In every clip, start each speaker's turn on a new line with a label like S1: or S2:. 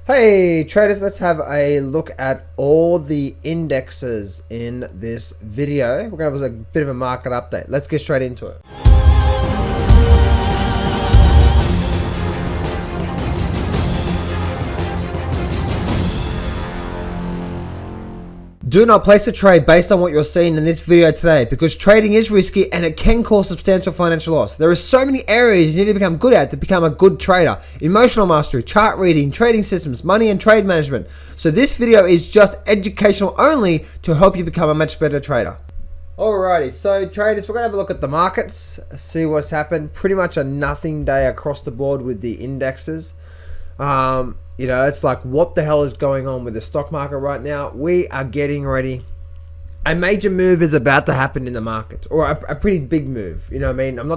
S1: Hey traders, let's have a look at all the indexes in this video. We're going to have a bit of a market update. Let's get straight into it. Do not place a trade based on what you're seeing in this video today, because trading is risky and it can cause substantial financial loss. There are so many areas you need to become good at to become a good trader. Emotional mastery, chart reading, trading systems, money and trade management. So this video is just educational only to help you become a much better trader. Alrighty, so traders, we're going to have a look at the markets, see what's happened. Pretty much a nothing day across the board with the indexes. You know, it's like, what the hell is going on with the stock market right now? We are getting ready. A major move is about to happen in the market, or a pretty big move. You know what I mean? I'm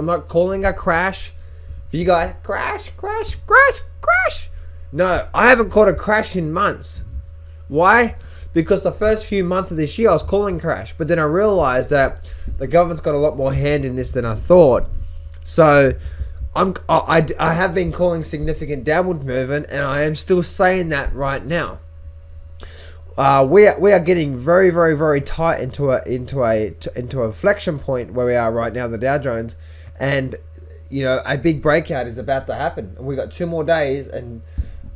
S1: not calling a crash. For you guys, crash. No, I haven't caught a crash in months. Why? Because the first few months of this year I was calling crash, but then I realized that the government's got a lot more hand in this than I thought. So I have been calling significant downward movement, and I am still saying that right now. We are getting very tight into a inflection point where we are right now, the Dow Jones, and you know, a big breakout is about to happen. We got 2 more days, and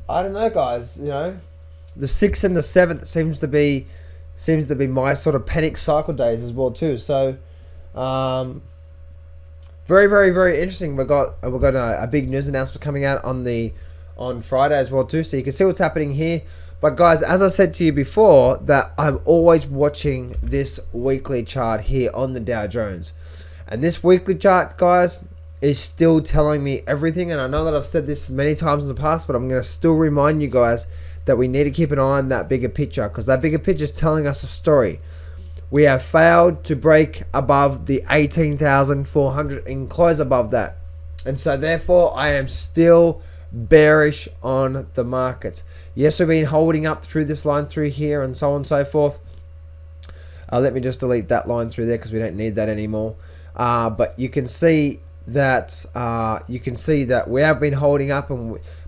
S1: I don't know, guys. You know, the 6th and the 7th seems to be my sort of panic cycle days as well too. So. Very interesting. We've got a big news announcement coming out on Friday as well too, so you can see what's happening here. But guys, as I said to you before, that I'm always watching this weekly chart here on the Dow Jones, and this weekly chart, guys, is still telling me everything. And I know that I've said this many times in the past, but I'm going to still remind you guys that we need to keep an eye on that bigger picture, because that bigger picture is telling us a story. We have failed to break above the 18,400 and close above that. And so therefore, I am still bearish on the markets. Yes, we've been holding up through this line through here and so on and so forth. Let me just delete that line through there because we don't need that anymore. But you can see that we have been holding up,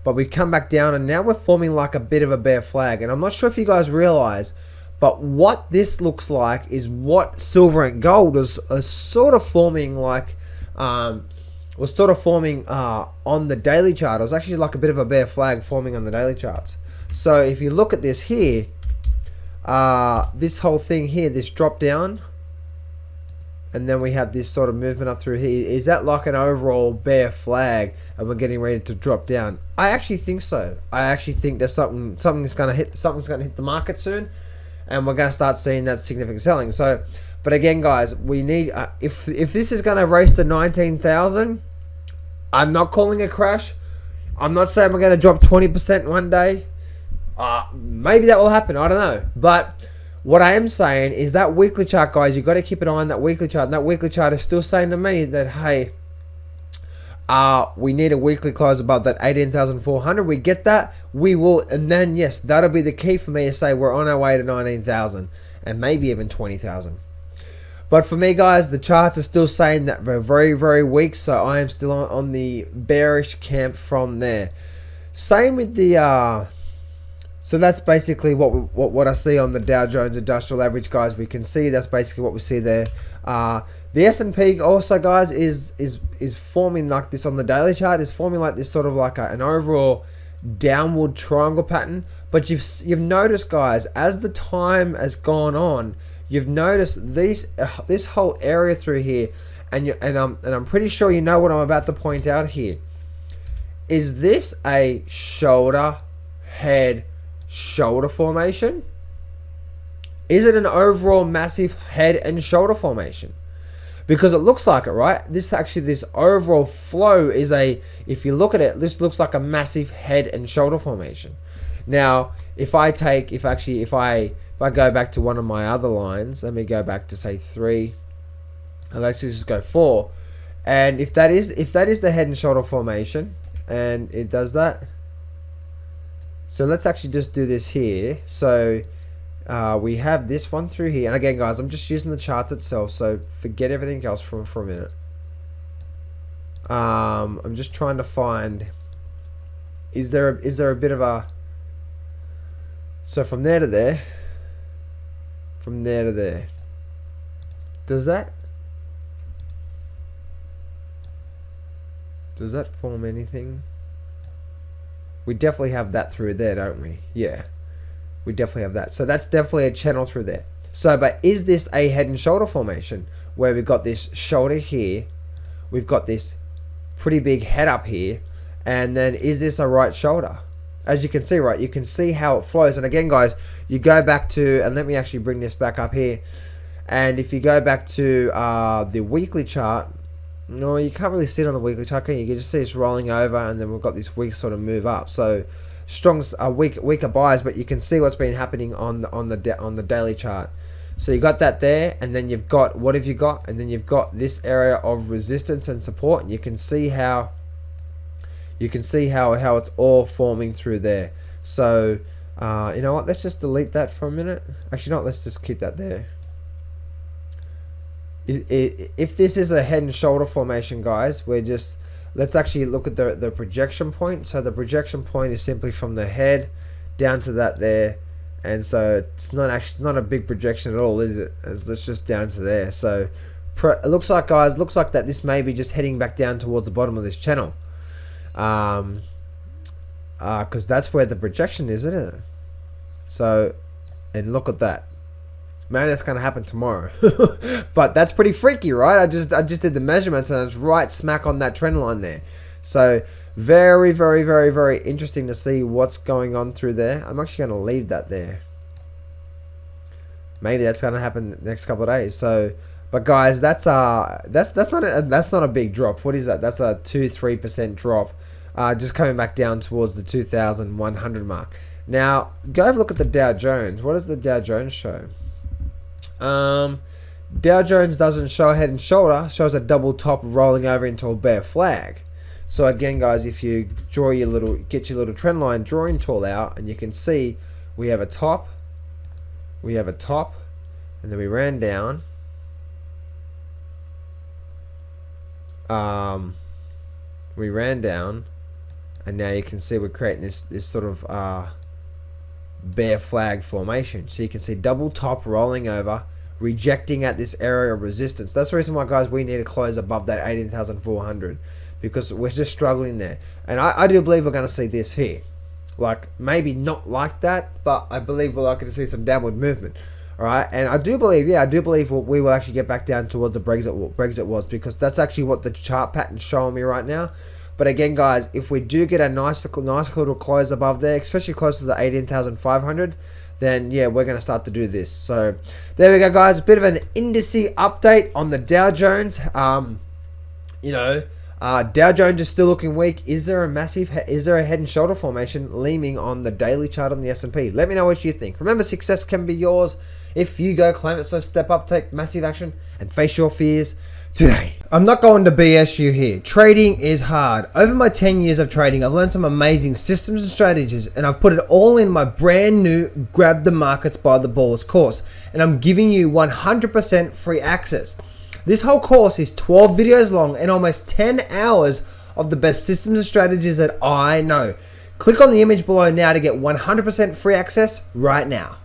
S1: but we've come back down, and now we're forming like a bit of a bear flag. And I'm not sure if you guys realize, but what this looks like is what silver and gold is sort of forming like, on the daily chart. It was actually like a bit of a bear flag forming on the daily charts. So if you look at this here, this whole thing here, this drop down, and then we have this sort of movement up through here. Is that like an overall bear flag, and we're getting ready to drop down? I actually think so. I actually think there's something's going to hit the market soon. And we're going to start seeing that significant selling. So, but again, guys, we need, if this is going to race to 19,000, I'm not calling a crash. I'm not saying we're going to drop 20% one day. Maybe that will happen. I don't know. But what I am saying is that weekly chart, guys, you've got to keep an eye on that weekly chart. And that weekly chart is still saying to me that, hey, we need a weekly close above that 18,400. We get that, we will, and then yes, that'll be the key for me to say we're on our way to 19,000 and maybe even 20,000. But for me, guys, the charts are still saying that we're very weak, so I am still on the bearish camp from there. Same with the so that's basically what I see on the Dow Jones Industrial Average, guys. We can see that's basically what we see there. The S&P also, guys, is forming like this on the daily chart. Is forming like this sort of like an overall downward triangle pattern. But you've noticed, guys, as the time has gone on, you've noticed this whole area through here, and I'm pretty sure you know what I'm about to point out here. Is this a shoulder formation? Is it an overall massive head and shoulder formation? Because it looks like it, right? This overall flow is if you look at it, this looks like a massive head and shoulder formation. Now, if I go back to one of my other lines, let me go back to say 3, and let's just go 4, and if that is the head and shoulder formation, and it does that. So let's actually just do this here. So we have this one through here, and again, guys, I'm just using the charts itself, so forget everything else for a minute. I'm just trying to find is there a bit of a, so from there to there, from there to there, does that form anything? We definitely have that through there, don't we? Yeah, we definitely have that. So that's definitely a channel through there. So, but is this a head and shoulder formation where we've got this shoulder here, we've got this pretty big head up here, and then is this a right shoulder? As you can see, right, you can see how it flows. And again, guys, you go back to, and let me actually bring this back up here, and if you go back to the weekly chart, no, you can't really see it on the weekly chart, can you? You can just see it's rolling over, and then we've got this weak sort of move up. So strong, weaker buys, but you can see what's been happening on the daily chart. So you got that there, and then you've got, what have you got? And then you've got this area of resistance and support, and you can see how it's all forming through there. So you know what? Let's just delete that for a minute. Actually, not. Let's just keep that there. If this is a head and shoulder formation, guys, let's actually look at the projection point. So the projection point is simply from the head down to that there. And so it's not a big projection at all, is it? It's just down to there. So it looks like, guys, that this may be just heading back down towards the bottom of this channel, because that's where the projection is, isn't it? So, and look at that. Maybe that's gonna happen tomorrow, but that's pretty freaky, right? I just did the measurements, and it's right smack on that trend line there. So very, very, very, very interesting to see what's going on through there. I'm actually going to leave that there. Maybe that's going to happen the next couple of days. So, but guys, that's not a big drop. What is that? That's a 2-3% drop. Just coming back down towards the 2,100 mark. Now, go have a look at the Dow Jones. What does the Dow Jones show? Dow Jones doesn't show a head and shoulder. Shows a double top rolling over into a bear flag. So again, guys, if you get your little trend line drawing tool out, and you can see we have a top, and then we ran down. We ran down, and now you can see we're creating this sort of bear flag formation. So you can see double top rolling over, rejecting at this area of resistance. That's the reason why, guys, we need to close above that 18,400. Because we're just struggling there. And I do believe we're going to see this here. Like, maybe not like that, but I believe we're likely to see some downward movement. Alright, and I do believe we will actually get back down towards the Brexit was, because that's actually what the chart pattern's showing me right now. But again, guys, if we do get a nice little close above there, especially close to the 18,500, then yeah, we're going to start to do this. So, there we go, guys. A bit of an indice update on the Dow Jones. Dow Jones is still looking weak. Is there a head and shoulder formation leaning on the daily chart on the S&P? Let me know what you think. Remember, success can be yours if you go claim it. So step up, take massive action, and face your fears today. I'm not going to BS you here. Trading is hard. Over my 10 years of trading, I've learned some amazing systems and strategies, and I've put it all in my brand new Grab the Markets by the Balls course. And I'm giving you 100% free access. This whole course is 12 videos long and almost 10 hours of the best systems and strategies that I know. Click on the image below now to get 100% free access right now.